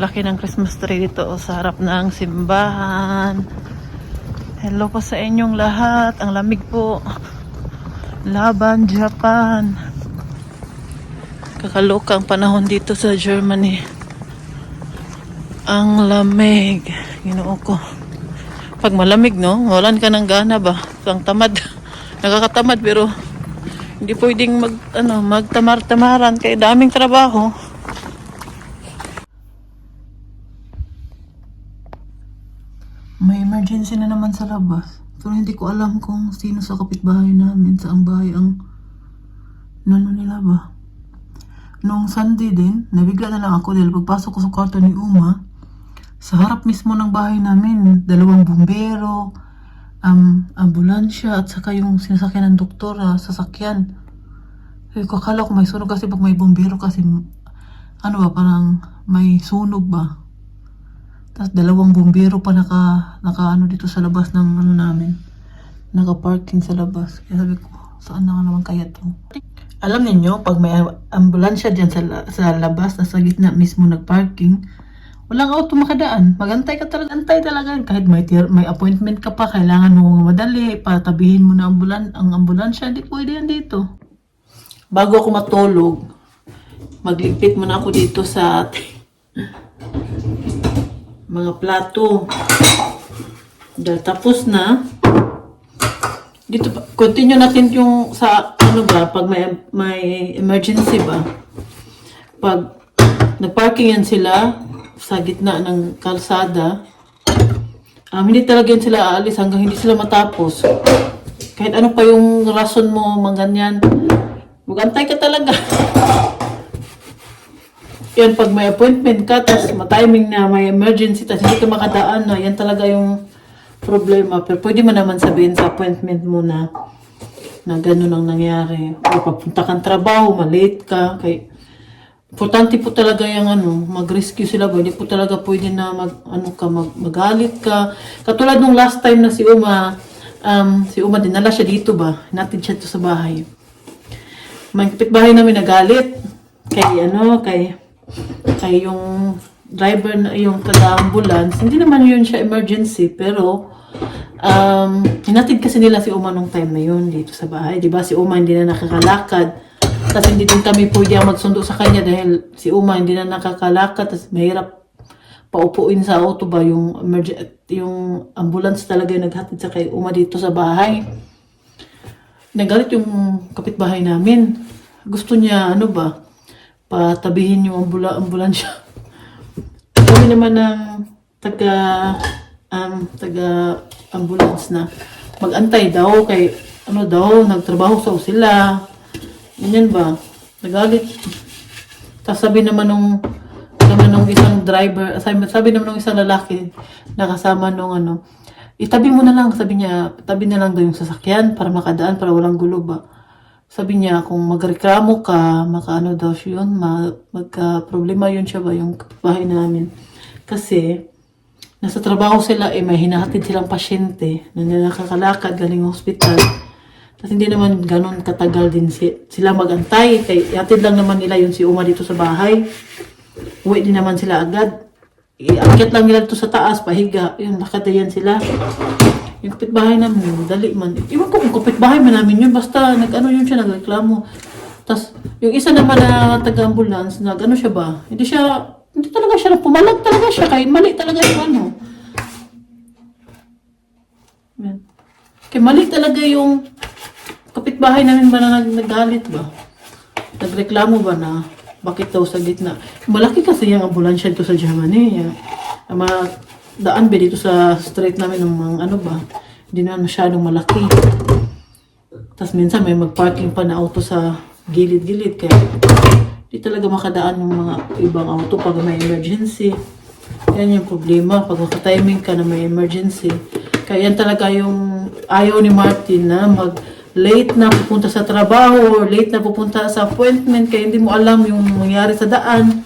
laki ng Christmas tree dito sa harap ng simbahan. Hello po sa inyong lahat. Ang lamig po. Laban Japan. Kakaloka ang panahon dito sa Germany. Ang lamig. Ginoo ko. Pag malamig, no? Walan ka ng gana ba? Ang tamad. Nakakatamad pero hindi pwedeng magtamar-tamaran kaya daming trabaho. May emergency na naman sa labas. Pero hindi ko alam kung sino sa kapitbahay namin, saang bahay ang nila ba. Noong Sunday din, nabigla na lang ako dahil pagpasok ko sa kwarto ni Uma, sa harap mismo ng bahay namin, 2 bumbero, ambulansya at saka yung sinasakyan ng doktor sasakyan. Kaya ko akala ko may sunog kasi pag may bumbero kasi parang may sunog ba. Tapos 2 bumbero pa naka dito sa labas ng namin. Naka-parking sa labas. Kaya sabi ko, saan na naman kaya to? Alam niyo pag may ambulansya dyan sa labas, sa gitna mismo nag-parking, walang auto makadaan. Magantay ka talaga. Antay talaga. Kahit may appointment ka pa, kailangan mo madali, patabihin mo na ang ambulansya, hindi pwede yan dito. Bago ako matulog, magligpit muna ako dito sa mga plato. Dahil tapos na, dito continue natin yung sa pag may emergency ba. Pag nagparking yan sila sa gitna ng kalsada, hindi talaga yan sila aalis hanggang hindi sila matapos. Kahit ano pa yung rason mo, ganyan, magantay ka talaga. Yan, pag may appointment ka, tapos matiming na may emergency, tapos hindi ka makadaan na, yan talaga yung problema. Pero pwede mo naman sabihin sa appointment mo na gano'n ang nangyari. O papunta kang trabaho, malate ka. Kay, importante po talaga yung mag-rescue sila. Hindi po talaga pwede na magalit ka. Katulad nung last time na si Uma dinala siya dito ba? Natin siya dito sa bahay. May kapitbahay namin nagalit. Kay yung driver na yung taga-ambulance, hindi naman yun siya emergency, pero hinatid kasi nila si Uma nung time na yun dito sa bahay. Diba si Uma hindi na nakakalakad, tapos hindi din kami pwede magsundo sa kanya dahil si Uma hindi na nakakalakad, tapos mahirap paupuin sa auto ba, yung ambulance talaga yung naghatid sa kay Uma dito sa bahay. Nagalit yung kapitbahay namin. Gusto niya patabihin yung ambulansya. Kami naman ng taga-ambulance na mag-antay daw kay nagtrabaho sa sila. Ganyan ba? Nagalit. Tapos sabi naman nung isang driver, sabi naman nung isang lalaki na kasama nung itabi mo na lang, sabi niya, tabi na lang daw yung sasakyan para makadaan, para walang gulo ba. Sabi niya, kung magreklamo ka, daw siya yun, magka-problema yun siya ba, yung kapitbahay namin. Kasi, nasa trabaho sila, may hinahatid silang pasyente na nakakalakad galing hospital. Tapos hindi naman ganun katagal din sila magantay. Kaya hatid lang naman nila yun si Uma dito sa bahay. Uwi din naman sila agad. Iakyat lang nila dito sa taas, pahiga. Yun, nakatayan sila. Yung kapitbahay namin, dali man. Iwan ko kung kapitbahay man namin yun, basta yun siya, nagreklamo. Tapos, yung isa naman na taga-ambulance, siya ba? Hindi talaga siya, pumalag talaga siya, kahit mali talaga yung Yan. Kaya mali talaga yung kapitbahay namin ba na nagalit ba? Nagreklamo ba na, bakit daw sa gitna? Malaki kasi yung ambulansya dito sa Germany. Daan ba dito sa street namin ng mga hindi na masyadong malaki. Tapos minsan may magparking pa na auto sa gilid-gilid kaya hindi talaga makadaan yung mga ibang auto pag may emergency. Yan yung problema pag makatiming ka na may emergency. Kaya yan talaga yung ayaw ni Martin na late na pupunta sa trabaho or late na pupunta sa appointment kaya hindi mo alam yung mangyari sa daan.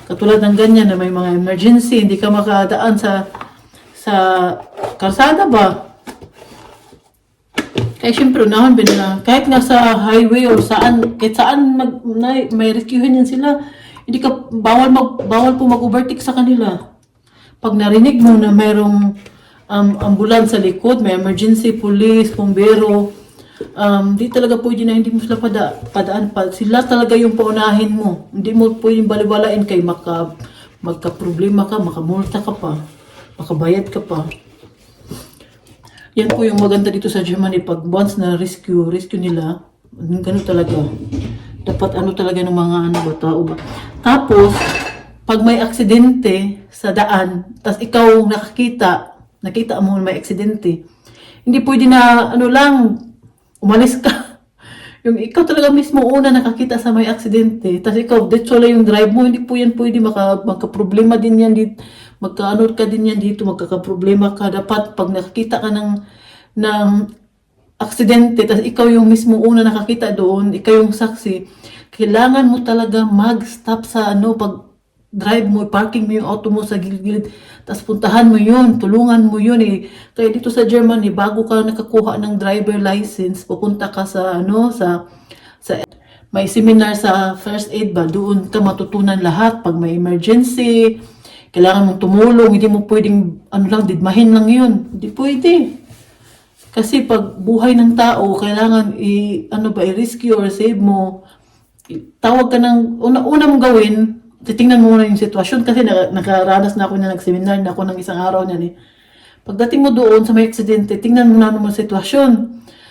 Katulad ng ganyan na may mga emergency, hindi ka makadaan sa kalsada ba? Kaya syempre, unahon ba nila, kahit nga sa highway or kahit saan may rescuehan yan sila, Hindi ka, bawal po mag-overtake sa kanila. Pag narinig mo na mayroong ambulance sa likod, may emergency, police, bombero, di talaga pwede na hindi mo sila padaan pa. Sila talaga yung paunahin mo. Hindi mo pwedeng baliwalain kay magka-problema ka, makamulta ka pa, makabayad ka pa. Yan po yung maganda dito sa Germany. Pag once na rescue nila, ganun talaga. Dapat talaga ng mga tao ba. Tapos, pag may aksidente sa daan, tas ikaw nakita mo may aksidente, hindi pwede na umalis ka. Yung ikaw talaga mismo una nakakita sa may aksidente, tas ikaw, ditsola yung drive mo, hindi po yan pwede, magka-problema din yan dito, ka din yan dito, magkakaproblema ka. Dapat pag nakakita ka ng aksidente, tas ikaw yung mismo una nakakita doon, ikaw yung saksi, kailangan mo talaga mag-stop sa pag drive mo, parking mo yung auto mo sa gilid-gilid, tas puntahan mo yun, tulungan mo yun eh. Kaya dito sa Germany, bago ka nakakuha ng driver license, pupunta ka sa may seminar sa first aid ba, doon ka matutunan lahat. Pag may emergency, kailangan mong tumulong, hindi mo pwedeng didmahin lang yun. Hindi pwede. Kasi pag buhay ng tao, kailangan i-rescue or save mo. Tawag ka ng, una mong gawin, titingnan mo muna yung sitwasyon. Kasi nakaranas na ako na nag-seminar na ako ng isang araw niyan eh. Pagdating mo doon sa may aksidente, tingnan mo na naman yung sitwasyon.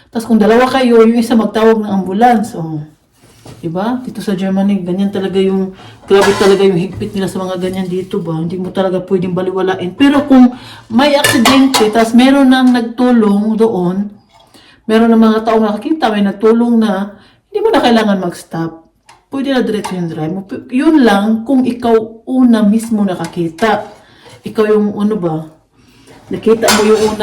Tapos kung dalawa kayo, yung isa magtawag ng ambulance. Diba? Dito sa Germany, ganyan talaga grabe talaga yung higpit nila sa mga ganyan dito ba. Hindi mo talaga pwedeng baliwalain. Pero kung may aksidente, tapos meron nang nagtulong doon, meron ng mga tao nakakita, may nagtulong na, hindi mo na kailangan mag-stop. Pwede na diretso yung drive mo. Yun lang kung ikaw una mismo nakakita. Ikaw yung nakita mo yung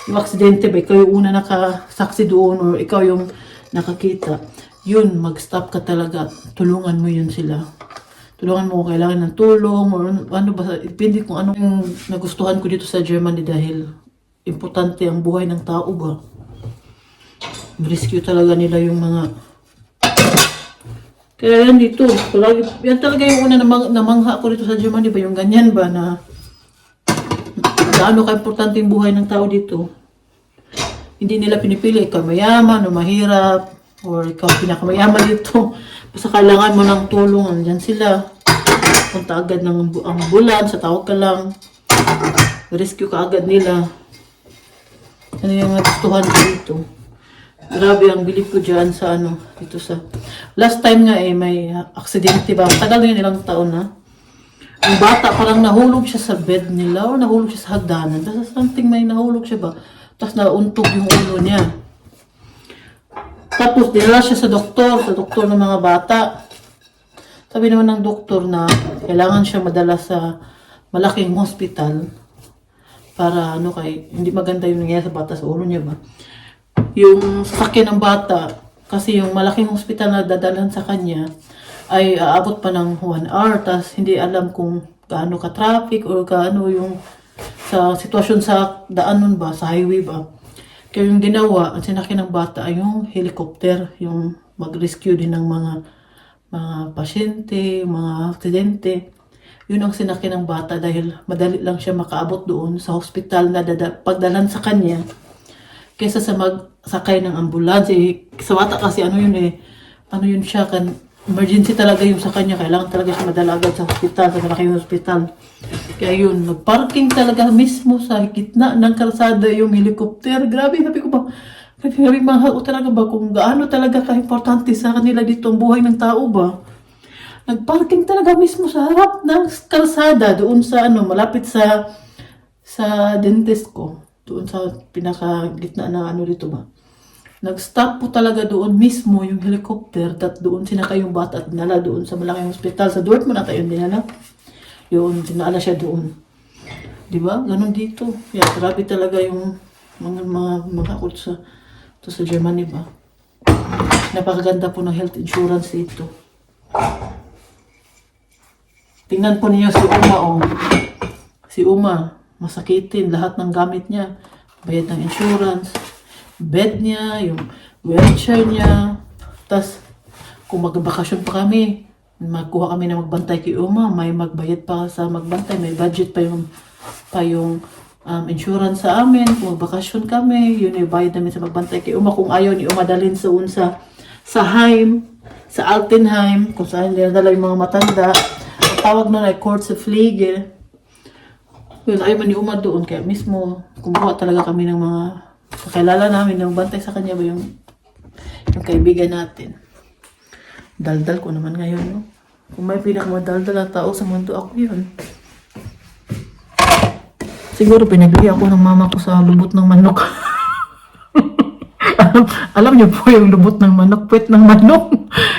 yung aksidente ba, ikaw yung una nakasaksi doon or ikaw yung nakakita. Yun, mag-stop ka talaga. Tulungan mo yun sila. Tulungan mo kung kailangan ng tulong or depende kung ano yung nagustuhan ko dito sa Germany dahil importante ang buhay ng tao ba. Rescue talaga nila yung mga. Kaya yan dito, yan talaga yung una namangha ko dito sa Germany ba, yung ganyan ba na gaano ka-importante yung buhay ng tao dito. Hindi nila pinipili ikaw mayaman o mahirap or ikaw pinakamayaman dito. Basta kailangan mo ng tulong, andyan sila. Punta agad ng ambulance, tawag ka lang. Rescue ka agad nila. Ano yung gustuhan ko dito. Grabe ang bilib ko dyan sa dito sa last time nga may aksidente ba, tagal na yun, ilang taon na ang bata parang nahulog siya sa bed nila o nahulog siya sa hagdanan, tapos something may nahulog siya ba, tapos nauntog yung ulo niya, tapos dinala siya sa doktor ng mga bata. Sabi naman ng doktor na kailangan siya madala sa malaking hospital para hindi maganda yung nangyayari sa bata sa ulo niya ba. Yung sasakyan ng bata, kasi yung malaking hospital na dadalhan sa kanya ay aabot pa ng 1 hour, tas hindi alam kung gaano ka traffic or gaano yung sa sitwasyon sa daan nun ba, sa highway ba. Kaya yung ginawa, ang sinakyan ng bata ay yung helicopter, yung mag-rescue din ng mga pasyente, mga aksidente. Yun ang sinakyan ng bata dahil madali lang siya makaabot doon sa hospital na pagdalan sa kanya kaysa sa magsakay ng ambulance. Sa bata kasi yun siya, emergency talaga yung sa kanya, kailangan talaga siya madala agad sa hospital, sa malaking hospital. Kaya yun, nagparking talaga mismo sa gitna ng kalsada yung helicopter. Grabe, sabi ko ba, grabe mahal ko talaga ba kung gaano talaga ka-importante sa kanila dito ang buhay ng tao ba. Nagparking talaga mismo sa harap ng kalsada, doon sa malapit sa dentist ko. Doon sa pinaka-gitna na dito ba. Nag-stop po talaga doon mismo yung helicopter, at doon sinakay yung bata at dinala doon sa malaking hospital. Sa Dortmund ata yun dinala. Yun, dinala siya doon. Diba? Ganon dito. Yeah, grabe talaga yung mga akot sa Germany ba. Napakaganda po ng health insurance dito. Tingnan po niyo si Uma Si Uma, masakitin lahat ng gamit niya. Bayad ng insurance, bed niya, yung wheelchair niya. Tapos, kung magbakasyon pa kami, Magkuha kami na magbantay kay Uma, may magbayad pa sa magbantay, may budget pa yung insurance sa amin, kung magbakasyon kami, yun yung bayad namin sa magbantay kay Uma. Kung ayaw ni Uma dalhin sa unsa, sa Heim, sa Altenheim, kung saan nila yung mga matanda, ang tawag na ay Court sa Pflege. Yun, ayaw man ni Uma doon, kaya mismo, kumuha talaga kami ng mga, kakilala namin, ng bantay sa kanya ba yung kaibigan natin. Daldal ko naman ngayon, no? Kung may pinakamadaldal na tao sa mundo, ako yun. Siguro pinagli ako ng mama ko sa lubot ng manok. alam niyo po yung lubot ng manok, puwet ng manok.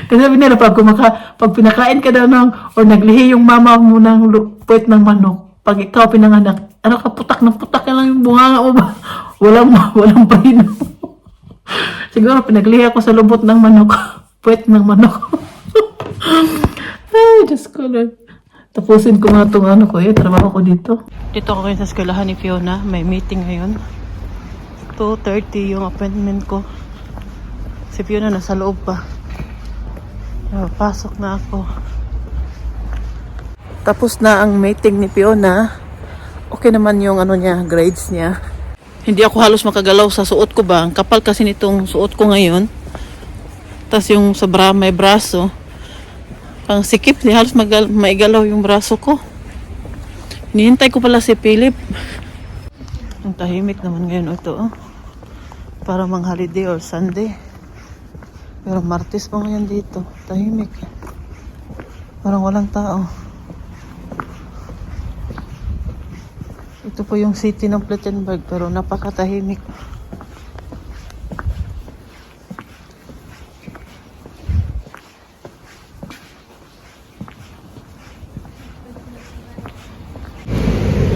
Kasi sabi nila, pag pinakain ka daw o naglihi yung mama mo ng puwet ng manok, pag ikaw pinanganak, ano ka, putak ka lang yung bunganga mo ba? Walang pahin. Siguro pinaglihi ako sa lubot ng manok, puwet ng manok. Ay, Diyos ko Lord. Tapusin ko nga itong trabaho ko dito. Dito ako ngayon sa eskwelahan ni Fiona. May meeting ngayon. 2:30 yung appointment ko. Si Fiona nasa loob pa. Pasok na ako. Tapos na ang meeting ni Fiona. Okay naman yung grades niya. Hindi ako halos makagalaw sa suot ko ba. Ang kapal kasi nitong suot ko ngayon. Tapos yung sa may braso. Pang sikip, di halos maigalaw yung braso ko. Hinihintay ko pala si Philip. Ang tahimik naman ngayon ito. Para mang holiday or Sunday. Pero Martes pa ngayon dito. Tahimik. Parang walang tao. Ito po yung city ng Plettenberg, pero napakatahimik.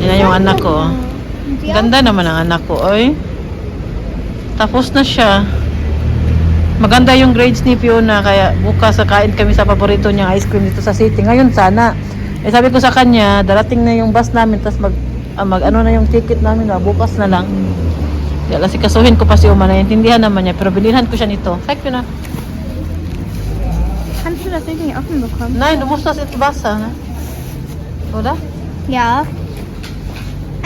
Yan yung anak ko. Ganda naman ang anak ko, oy. Tapos na siya. Maganda yung grades ni Fiona, kaya bukas kain kami sa paborito niyang ice cream dito sa city. Ngayon sana. Sabi ko sa kanya, darating na yung bus namin, tapos na yung ticket namin, bukas na lang. Kaya kasi kasuhin ko pa si Uma, naiintindihan naman niya, pero bilhin ko siya nito. Say ko na. Kannst du das Ding offen bekommen? Nein, du musst das jetzt Wasser, ne? Oder? Ja.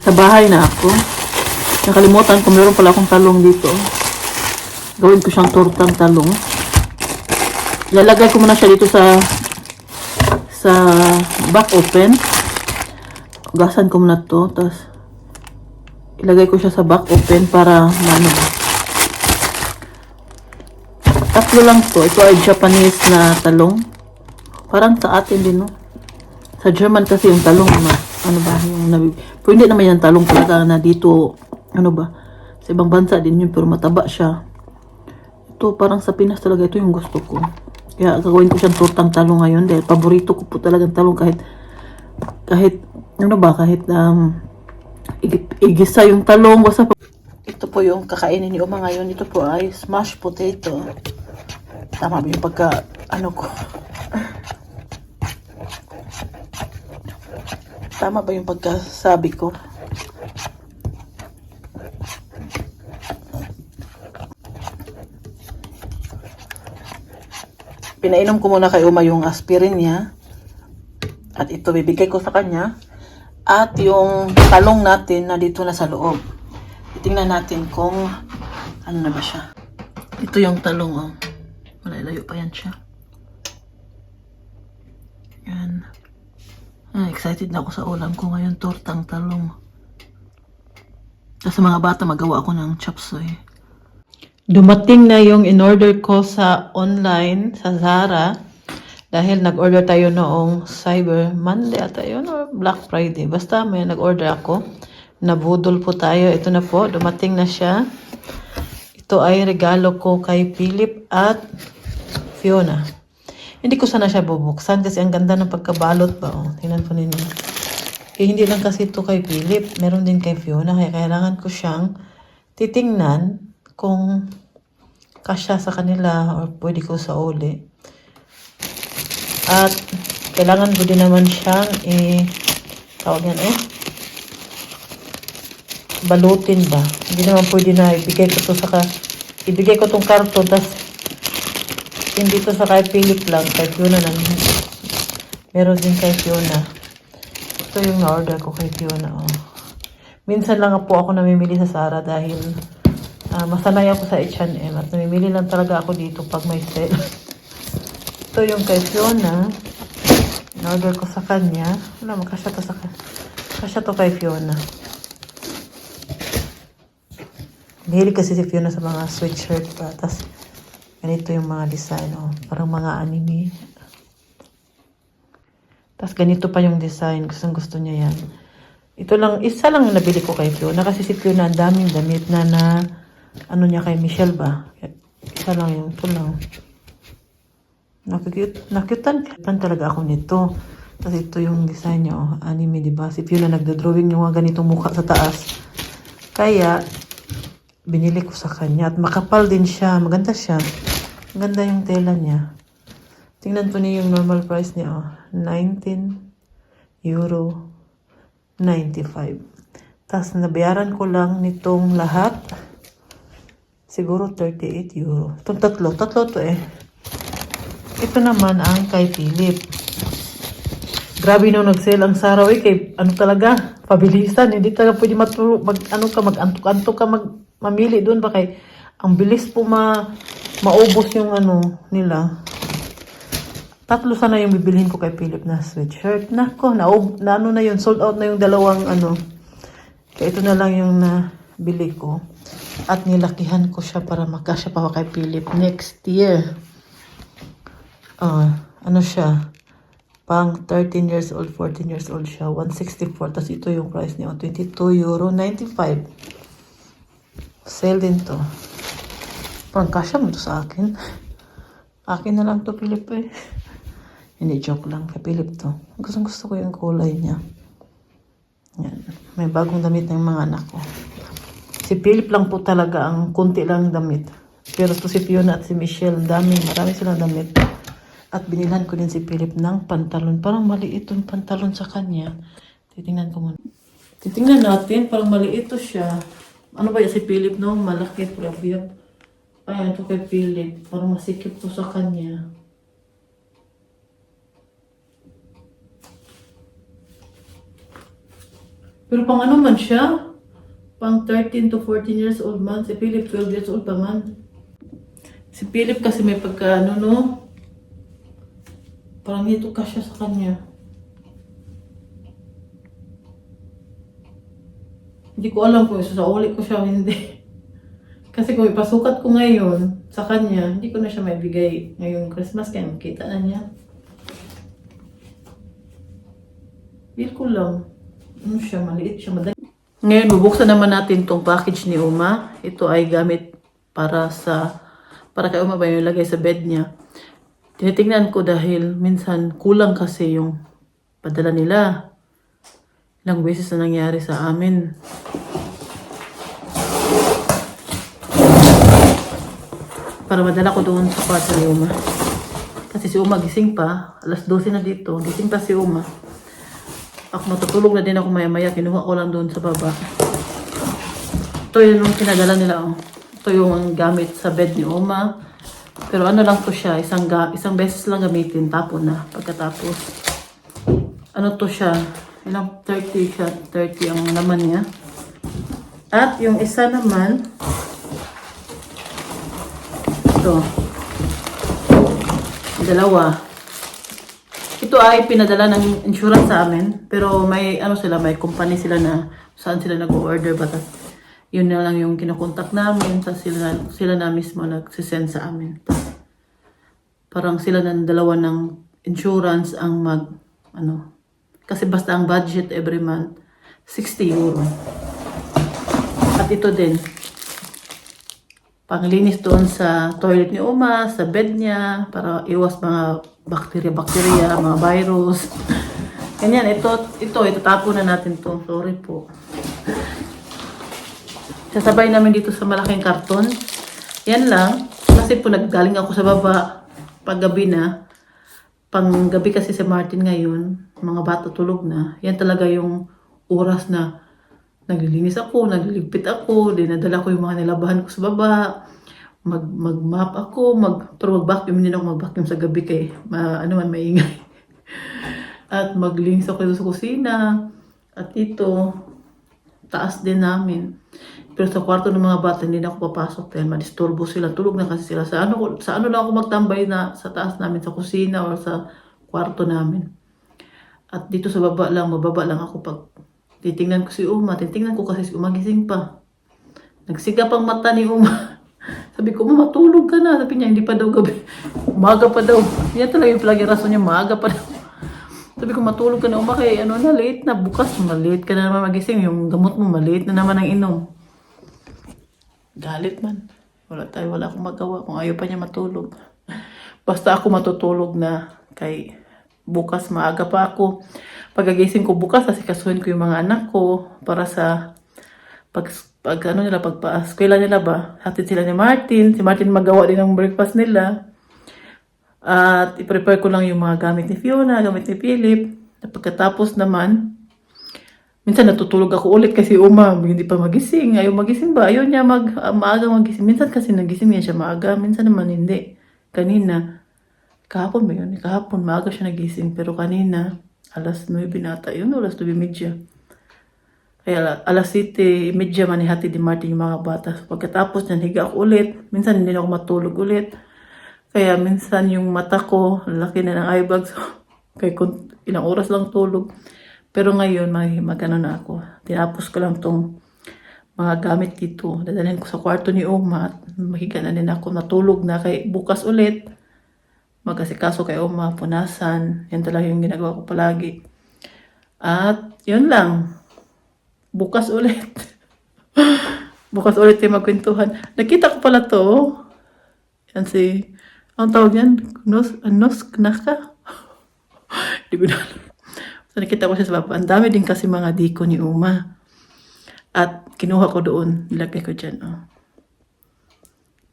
Sa bahay na ako. Nakalimutan ko, meron pala akong talong dito. Gawin ko siyang tortang talong. Lalagay ko muna siya dito sa back open. Gasan ko muna to. Tapos ilagay ko siya sa back open para tatlo lang to. Ito ay Japanese na talong. Parang sa atin din, no? Sa German kasi yung talong pwede naman yung talong talaga na dito, sa ibang bansa din yun, pero mataba siya. Ito, parang sa Pinas talaga, ito yung gusto ko. Kaya gagawin ko siyang tortang talong ngayon, dahil paborito ko po talagang talong kahit igisa yung talong, basta pa. Ito po yung kakainin ni Uma ngayon, ito po ay smashed potato. Tama ba yung Tama ba yung pagkasabi ko? Pinainom ko muna kay Uma yung aspirin niya. At ito bibigay ko sa kanya. At yung talong natin na dito na sa loob. Tingnan natin kung ano na ba siya. Ito yung talong, Malalayo pa yan siya. Yan. Excited na ako sa ulam ko ngayon, tortang talong. Tapos sa mga bata, magawa ako ng chop suey. Dumating na yung in-order ko sa online, sa Zara. Dahil nag-order tayo noong Cyber Monday ata yun, or Black Friday. Basta may nag-order ako. Nabudol po tayo. Ito na po, dumating na siya. Ito ay regalo ko kay Philip at Fiona. Hindi ko sana siya bubuksan kasi ang ganda ng pagkabalot ba. Tingnan po ninyo. Hindi lang kasi ito kay Philip. Meron din kay Fiona. Kaya kailangan ko siyang titingnan kung kasya sa kanila or pwede ko sa uli. At kailangan ko din naman siyang tawag yan balutin ba. Hindi naman pwede na ibigay ko tong karton, tas hindi to sa kay Philip lang, kay Fiona na Meron din kay Fiona. Ito yung na-order ko kay Fiona. Oh. Minsan lang po ako namimili sa Zara dahil masanay ako sa H&M at namimili lang talaga ako dito pag may sale. Ito yung kay Fiona. In-order ko sa kanya. Wala, makasya to kasya to kay Fiona. Mahilig kasi si Fiona sa mga sweatshirt pa. Tapos, ganito yung mga design. Oh. Parang mga anime. Tapos, ganito pa yung design. Gusto niya yan. Ito lang, isa lang yung nabili ko kay Fiona. Kasi si Fiona, ang daming damit na ano niya kay Michelle ba? Isa lang yun. Ito lang. Nakutan talaga ako nito. Kasi ito yung design niya, oh, anime, diba? Si Fiona nagda-drawing yung mga ganitong mukha sa taas. Kaya, binili ko sa kanya. At makapal din siya. Maganda siya. Maganda yung tela niya. Tingnan po niyo yung normal price niya, oh. 19 euro 95. Tapos, nabayaran ko lang nitong lahat. Siguro 38 euro. Itong tatlo to eh. Ito naman ang kay Philip. Grabe nung nag-sale ang Zara. Kay ano talaga, pabilisan. Hindi talaga pwede matulog. Mag-antok-antok ka mamili doon. Ba kay, ang bilis po maubos yung ano nila. Tatlo sana yung bibilhin ko kay Philip na sweatshirt. Nako, na ano na yun. Sold out na yung dalawang ano. Kaya ito na lang yung nabili ko. At nilakihan ko siya para magkasya pa kay Philip next year. Ano siya? Pang 13 years old, 14 years old siya. 164. Tapos ito yung price niya. 22 euro 95. Sale din to. Parang kasya mo to sa akin. Akin na lang to, Philip eh. Hindi, joke lang. Kay Philip to. Gusto ko yung kulay niya. Yan. May bagong damit ng mga anak ko. Si Philip lang po talaga ang kunti lang damit. Pero to si Fiona at si Michelle, marami silang damit. At binilhan ko din si Philip ng pantalon. Parang maliit yung pantalon sa kanya. Titingnan ko muna. Titingnan natin. Parang maliit to siya. Ano ba yan si Philip, no? Malaki. Grabe. Ayan, ito kay Philip. Parang masikip to sa kanya. Pero pang ano man siya? Pang 13 to 14 years old man. Si Philip, 12 years old pa man. Si Philip kasi may pagka, ano, no? Parang dito kasya sa kanya. Hindi ko alam kung isasauli ko siya o hindi. Kasi kung ipasukat ko ngayon sa kanya, hindi ko na siya maibigay ngayong Christmas kaya makita na niya. Feel ko lang. Ano siya, maliit siya, madali. Ngayon, bubuksan naman natin tong package ni Uma. Ito ay gamit para kay Uma ba yung lagay sa bed niya. Tinitingnan ko dahil minsan kulang kasi yung padala nila. Ilang beses na nangyari sa amin. Para madala ko doon sa kwarto ni Uma. Kasi si Uma gising pa. Alas 12 na dito. Gising pa si Uma. Ako matutulog na din ako maya-maya. Kinuha ko lang doon sa baba. Ito yung pinadala nila. Oh. Ito yung gamit sa bed ni Uma. Pero ano lang to siya, isang beses lang gamitin, tapon na pagkatapos. Ano to siya, ilang 30 siya, 30 ang laman niya. At yung isa naman, ito, dalawa. Ito ay pinadala ng insurance sa amin, pero may ano sila, may company sila na saan sila nag-order ba. Yun na lang yung kinakontak namin, tapos sila na mismo nagsisend sa amin. Parang sila ng dalawa ng insurance ang kasi basta ang budget every month, 60 euro. At ito din, panglinis doon sa toilet ni Uma, sa bed niya, para iwas mga bakterya, mga virus. Ganyan, ito, itatapon na natin to. Sorry po. Sasabay namin dito sa malaking karton. Yan lang. Kasi po naggaling ako sa baba paggabi na. Panggabi kasi si Martin ngayon. Mga bata tulog na. Yan talaga yung oras na naglilinis ako, nagliligpit ako, dinadala ko yung mga nilabahan ko sa baba. Mag-map ako, pero mag-vacuum din ako mag-vacuum sa gabi kay maingay. At maglinis ako dito sa kusina. At ito, taas din namin. Pero sa kwarto ng mga bata, hindi na ako papasok dahil madisturbo sila. Tulog na kasi sila. Sa ano lang ako magtambay na sa taas namin, sa kusina o sa kwarto namin. At dito sa mababa lang ako pag titingnan ko si Uma. Titingnan ko kasi si Uma gising pa. Nagsiga pang mata ni Uma. Sabi ko, Uma, matulog ka na. Sabi niya, hindi pa daw gabi. Umaga pa daw. Yan talaga yung palagi rason niya, maaga pa daw. Sabi ko, matulog ka na, Uma, kaya ano na, late na. Bukas, late ka na naman magising. Yung gamot mo, late na naman ang inom. Galit man. Wala akong magawa kung ayaw pa niya matulog. Basta ako matutulog na kay bukas maaga pa ako. Pagkagising ko bukas, asikasuhin ko yung mga anak ko para sa pagpa-eskwela nila ba. Hatid sila ni Martin. Si Martin magawa din ng breakfast nila. At i-prepare ko lang yung mga gamit ni Fiona, gamit ni Philip. At pagkatapos naman, minsan natutulog ako ulit kasi Uma, hindi pa magising. Ayaw magising ba? Ayaw niya maaga magising. Minsan kasi nagising niya siya maaga, minsan naman hindi. Kanina, kahapon ba yun? Kahapon, maaga siya nagising. Pero kanina, alas 9 nata yun, alas 9:30. Kaya alas 7:30 manihati di Martin yung mga bata. So, pagkatapos niyan, higa ako ulit. Minsan hindi na ako matulog ulit. Kaya minsan yung mata ko, laki na ng eye bags. Kaya ilang oras lang tulog. Pero ngayon, magano na ako. Tinapos ko lang tong mga gamit dito. Dadalhin ko sa kwarto ni Uma at mahiga na din ako. Natulog na. Kaya bukas ulit, mag-asikaso kay Uma, punasan. Yan talaga yung ginagawa ko palagi. At yun lang. Bukas ulit. Bukas ulit yung magkwentuhan. Nakita ko pala to. Yan ang tawag yan? Knaka? Di ko na alam. So, nakita ko siya sa baba. Ang dami din kasi mga diko ni Uma. At kinuha ko doon. Nilagay ko dyan. Oh.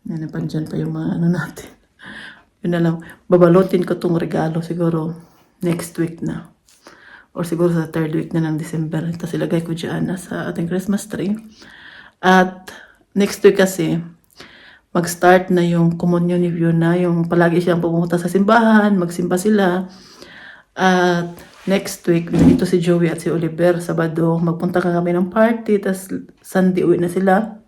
Yan, dyan pa yung mga natin. Yun na lang. Babalutin ko tong regalo siguro next week na. Or siguro sa 3rd week na ng December. Tapos ilagay ko dyan sa ating Christmas tree. At next week kasi, mag-start na yung communion ni Fiona. Yung palagi siyang pumunta sa simbahan. Magsimba sila. At next week, dito si Joey at si Oliver, Sabado, magpunta kami ng party, tas Sunday uwi na sila.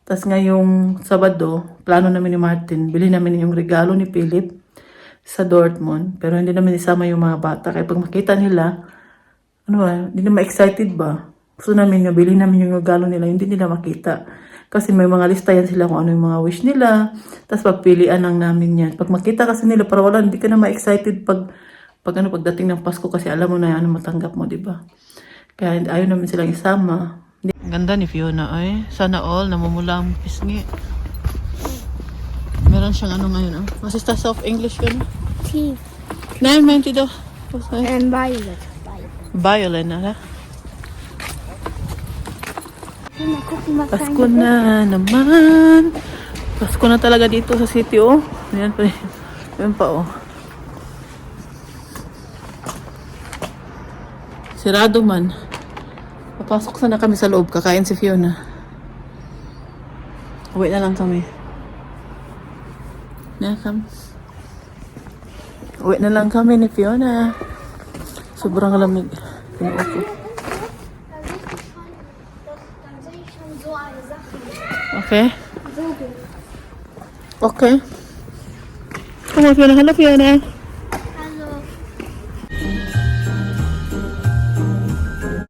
Tas ngayong Sabado, plano namin ni Martin, bilhin namin yung regalo ni Philip sa Dortmund, pero hindi namin isama yung mga bata. Kaya pag makita nila, hindi na ma-excited ba? Gusto namin yung bilhin namin yung regalo nila, hindi nila makita. Kasi may mga lista yan sila kung ano yung mga wish nila, tas pagpilian lang namin yan. Pag makita kasi nila, para wala, hindi ka na ma-excited pagdating ng Pasko kasi alam mo na ano matanggap mo, di ba? Kaya ayaw namin silang isama. Ganda ni Fiona ay. Sana all namumula ang pisngi. Meron siyang ano ngayon, ah. Masista self-English ka na? Teeth. Nein, meinte doch. And violet. Violet, na. Pasko Pasko na naman. Pasko na talaga dito sa city, oh. Ayan pa. Ayan pa, oh. Sirado man. Papasok sana kami sa loob. Kakain si Fiona. Uwi na lang kami. Uwi na lang kami ni Fiona. Sobrang lamig. Okay? Okay. Come on, Fiona. Hello, Fiona.